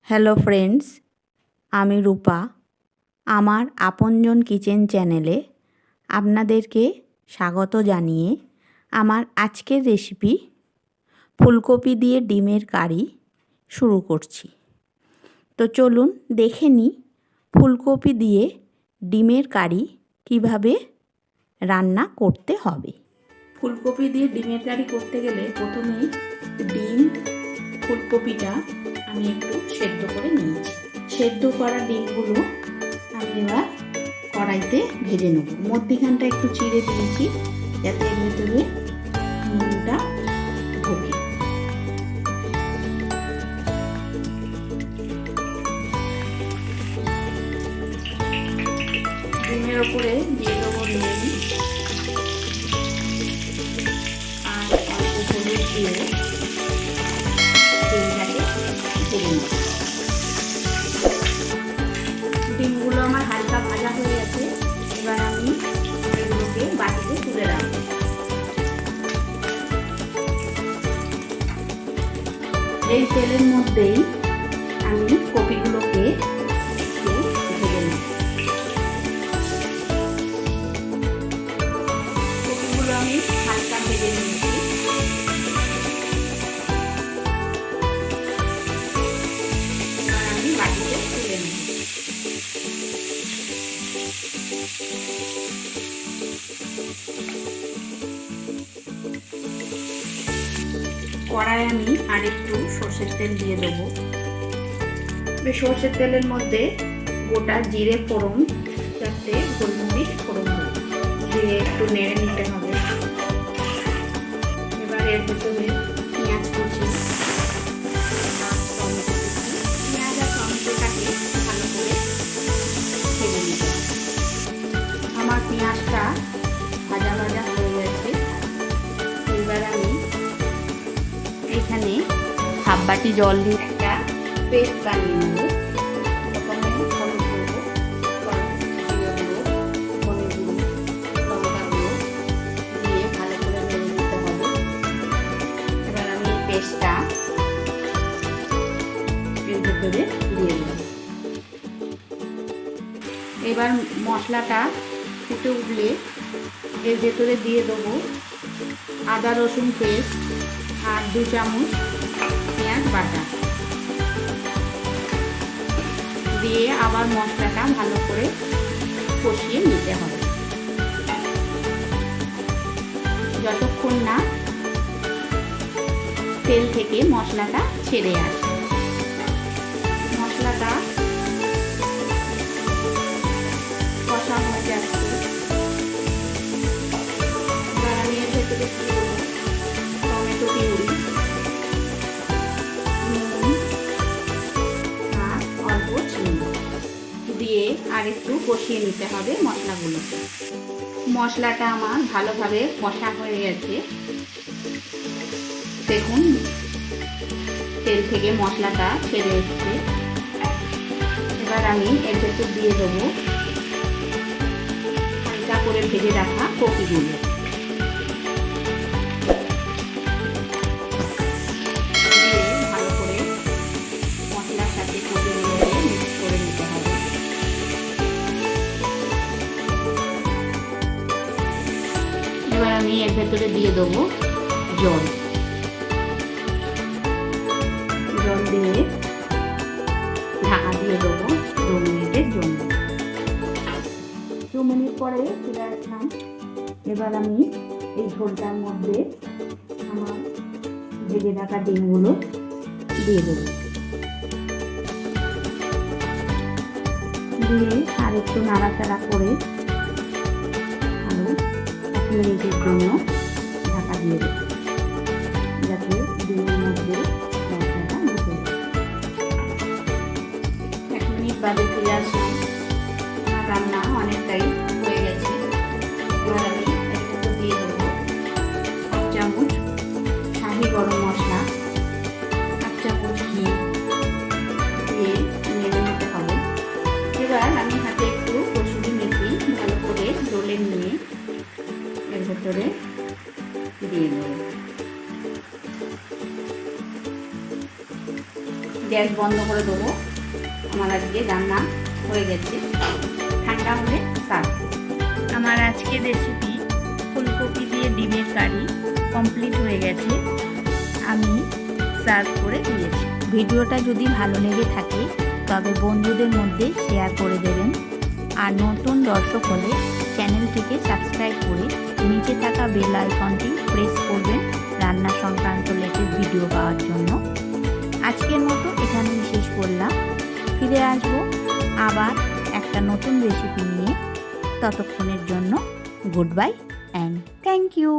Hello friends, আমি রূপা। আমার আপনজন কিচেন চ্যানেলে আপনাদেরকে স্বাগত জানিয়ে আমার আজকের রেসিপি ফুলকপি দিয়ে ডিমের কারি শুরু করছি। তো চলুন দেখে নিই ফুলকপি দিয়ে ডিমের কারি কিভাবে রান্না করতে হবে। ফুলকপি দিয়ে ডিমের কারি করতে গেলে প্রথমেই ডিম ফুলকপিটা আমি একটু সেদ্ধ করে নিয়েছি। সেদ্ধ করা ডিমগুলো আমি এবার কড়াইতে ভেজে নেব। মধ্যিখানটা একটু চিড়ে দিয়েছি যাতে এর ভেতরে নুনটা ঢোকে। ডিমের ওপরে দিয়ে দেবো নুন আর অল্প হলুদ দিয়ে ডিমগুলো আমার হালকা ভাজা হয়ে গেছে। এবার আমি এগুলোকে বাটিতে তুলে রাখবো। এই তেলের মধ্যেই আমি কপিগুলোকে একটু ভেজে নেব। কপিগুলো আমি হালকা ভেজে নিয়েছি। কড়াই আমি আরেকটু সর্ষের তেল দিয়ে দেবো। সর্ষের তেলের মধ্যে গোটা জিরে ফোড়ন, যাতে গোলমরিচ ফোড়ন দিয়ে একটু নেড়ে নিতে হবে। এবার এর ভেতরে পেঁয়াজ কুচি, পেঁয়াজ আর টমেটোটাকে ভালো করে ভেজে নিতে হবে। আমার পেঁয়াজটা ভাজা ভাজা হয়ে গেছে। এবার আমি এখানে হাফ বাটি জল দিয়ে একটা পেস্ট বানিয়ে নেব। প্রথমে হলুদ গুঁড়ো, জিরে গুঁড়ো, ধনে গুঁড়ো, লঙ্কা গুঁড়ো দিয়ে ভালো করে নেড়ে নিতে হবে। এবার আমি পেস্টটা এর ভেতরে দিয়ে দেব। এবার মশলাটা ফুটে উঠলে এর ভেতরে দিয়ে দেবো আদা রসুন পেস্ট আর 2 চামচ পেঁয়াজ বাটা দিয়ে আবার মশলাটা ভালো করে কষিয়ে নিতে হবে যতক্ষণ না তেল থেকে মশলাটা ছেড়ে আসে। মশলাটা কষা হয়ে যাচ্ছে। এবার আমি এর ভেতরে টমেটো পিউরি, নুন আর অল্প চিনি দিয়ে আর একটু কষিয়ে নিতে হবে মশলাগুলো। মশলাটা আমার ভালোভাবে কষা হয়ে গেছে। দেখুন তেল থেকে মশলাটা ছেড়ে এসছে। এবার আমি এর ভেতর দিয়ে দেবো হালকা করে ভেজে রাখা কপিগুলো। এবার আমি এর ভেতরে দিয়ে দেবো জল দিয়ে ঢাকা দিয়ে দেবো 2 মিনিটের জন্য। 2 মিনিট পরে ফিরে আসলাম। এবার আমি এই ঝোলটার মধ্যে আমার ভেজে রাখা ডিমগুলো দিয়ে দেবো। দিয়ে আর একটু নাড়াচাড়া করে আরও 1 মিনিটের জন্য ঢাকা দিয়ে দেবো যাতে ডিমের মধ্যে মশলাটা ঢুকে যায়। 1 মিনিট বাদে ফিরে আসলাম। আমার রান্না অনেকটাই হয়ে গেছে। এবার আমি এর ভেতর দিয়ে দেবো 1 চামচ শাহি গরম মশলা, 1 চামচ ঘি দিয়ে নেড়ে নিতে হবে। এবার আমি হাতে একটু কসুরি মেথি ভালো করে ডলে নিয়ে এর ভেতরে দিয়ে দেবো। গ্যাস বন্ধ করে দেবো। আমার আজকে রান্না হয়ে গেছে, ঠান্ডা হলে সার্ভ। আমার আজকের রেসিপি ফুলকপি দিয়ে ডিমের কারি কমপ্লিট হয়ে গেছে, আমি সার্ভ করে দিয়েছি। ভিডিওটা যদি ভালো লেগে থাকে তবে বন্ধুদের মধ্যে শেয়ার করে দেবেন, আর নতুন দর্শক হলে চ্যানেলটিকে সাবস্ক্রাইব করে নিচে থাকা বেল আইকনটি প্রেস করবেন রান্না সংক্রান্ত লেটেস্ট ভিডিও পাওয়ার জন্য। আজকের মতো এখানেই শেষ করলাম, ফিরে আসবো আবার একটা নতুন রেসিপি নিয়ে। ততক্ষণের জন্য goodbye and thank you.